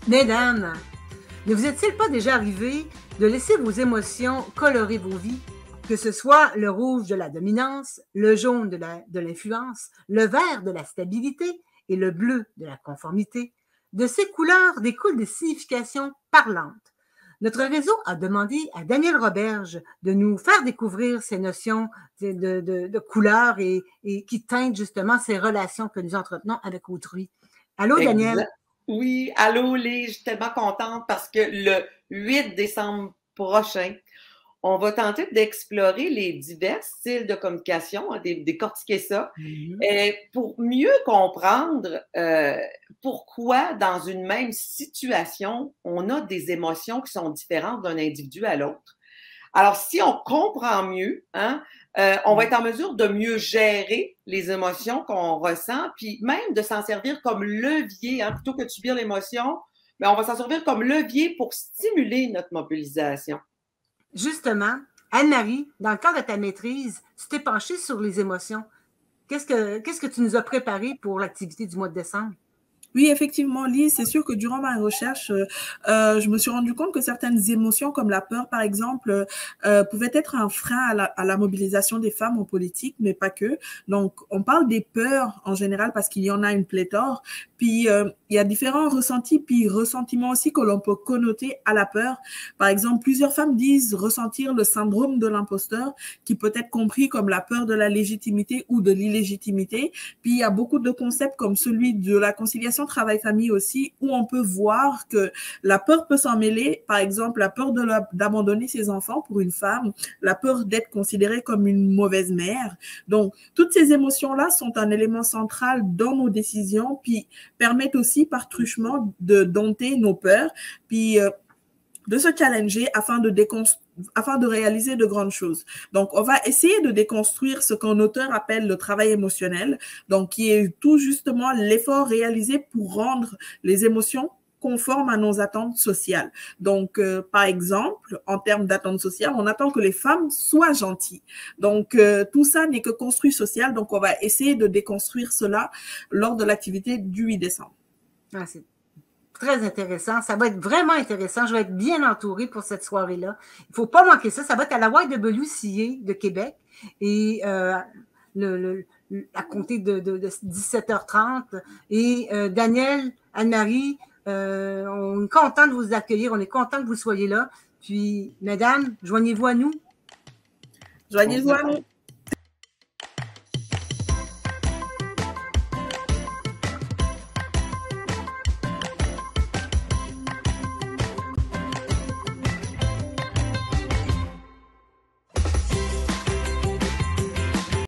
Mesdames, ne vous est-il pas déjà arrivé de laisser vos émotions colorer vos vies? Que ce soit le rouge de la dominance, le jaune de l'influence, le vert de la stabilité et le bleu de la conformité, de ces couleurs découlent des significations parlantes. Notre réseau a demandé à Daniel Roberge de nous faire découvrir ces notions de couleurs et qui teintent justement ces relations que nous entretenons avec autrui. Allô, Daniel? Exact. Oui, allô, Lise, je suis tellement contente parce que le 8 décembre prochain, on va tenter d'explorer les divers styles de communication, hein, décortiquer ça, pour mieux comprendre pourquoi dans une même situation, on a des émotions qui sont différentes d'un individu à l'autre. Alors, si on comprend mieux, hein, on va être en mesure de mieux gérer les émotions qu'on ressent, puis même de s'en servir comme levier, hein, plutôt que de subir l'émotion, mais on va s'en servir comme levier pour stimuler notre mobilisation. Justement, Anne-Marie, dans le cadre de ta maîtrise, tu t'es penchée sur les émotions. Qu'est-ce que tu nous as préparé pour l'activité du mois de décembre? Oui, effectivement, Lise, c'est sûr que durant ma recherche, je me suis rendu compte que certaines émotions, comme la peur, par exemple, pouvaient être un frein à la mobilisation des femmes en politique, mais pas que. Donc, on parle des peurs en général parce qu'il y en a une pléthore. Puis, il y a différents ressentis, puis ressentiments aussi que l'on peut connoter à la peur. Par exemple, plusieurs femmes disent ressentir le syndrome de l'imposteur, qui peut être compris comme la peur de la légitimité ou de l'illégitimité. Puis, il y a beaucoup de concepts comme celui de la conciliation travail-famille aussi, où on peut voir que la peur peut s'en mêler. Par exemple, la peur d'abandonner ses enfants pour une femme, la peur d'être considérée comme une mauvaise mère. Donc, toutes ces émotions-là sont un élément central dans nos décisions, puis permettent aussi par truchement de dompter nos peurs, puis de se challenger afin de réaliser de grandes choses. Donc, on va essayer de déconstruire ce qu'un auteur appelle le travail émotionnel, donc qui est tout justement l'effort réalisé pour rendre les émotions conformes à nos attentes sociales. Donc, par exemple, en termes d'attentes sociales, on attend que les femmes soient gentilles. Donc, tout ça n'est que construit social. Donc, on va essayer de déconstruire cela lors de l'activité du 8 décembre. Ah, c'est très intéressant. Ça va être vraiment intéressant. Je vais être bien entourée pour cette soirée-là. Il ne faut pas manquer ça. Ça va être à la YWCA de Québec et à compter de 17h30. Et Daniel, Anne-Marie, on est content de vous accueillir. On est content que vous soyez là. Puis, mesdames, joignez-vous à nous. Joignez-vous à nous.